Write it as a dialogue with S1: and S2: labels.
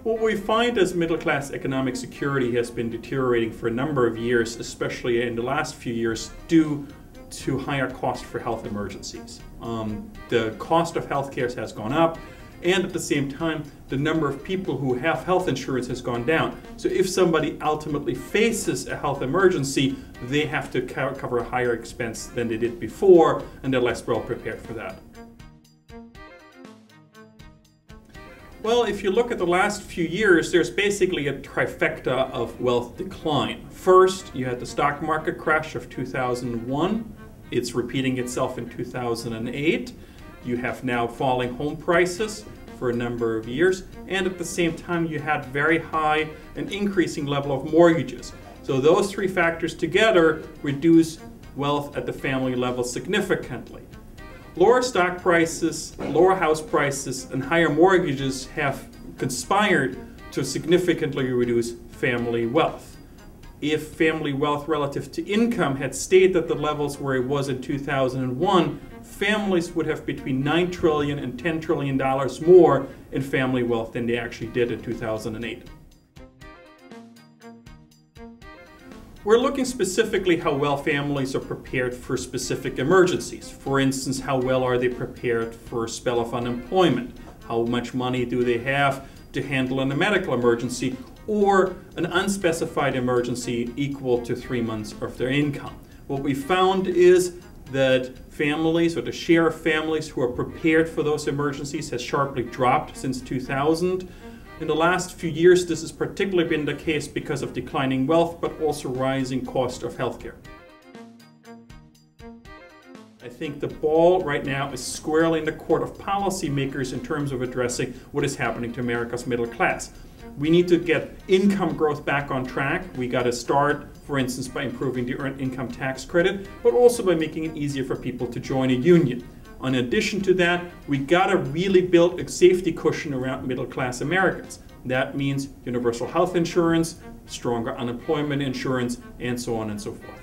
S1: What we find is middle-class economic security has been deteriorating for a number of years, especially in the last few years, due to higher cost for health emergencies. The cost of healthcare has gone up, and at the same time, the number of people who have health insurance has gone down. So if somebody ultimately faces a health emergency, they have to cover a higher expense than they did before, and they're less well prepared for that. Well, if you look at the last few years, there's basically a trifecta of wealth decline. First, you had the stock market crash of 2001. It's repeating itself in 2008. You have now falling home prices for a number of years. And at the same time, you had very high and increasing level of mortgages. So those three factors together reduce wealth at the family level significantly. Lower stock prices, lower house prices, and higher mortgages have conspired to significantly reduce family wealth. If family wealth relative to income had stayed at the levels where it was in 2001, families would have between $9 trillion and $10 trillion more in family wealth than they actually did in 2008. We're looking specifically how well families are prepared for specific emergencies. For instance, how well are they prepared for a spell of unemployment? How much money do they have to handle in a medical emergency or an unspecified emergency equal to 3 months of their income? What we found is that families, or the share of families who are prepared for those emergencies, has sharply dropped since 2000. In the last few years, this has particularly been the case because of declining wealth, but also rising cost of healthcare. I think the ball right now is squarely in the court of policymakers in terms of addressing what is happening to America's middle class. We need to get income growth back on track. We got to start, for instance, by improving the earned income tax credit, but also by making it easier for people to join a union. In addition to that, we got to really build a safety cushion around middle-class Americans. That means universal health insurance, stronger unemployment insurance, and so on and so forth.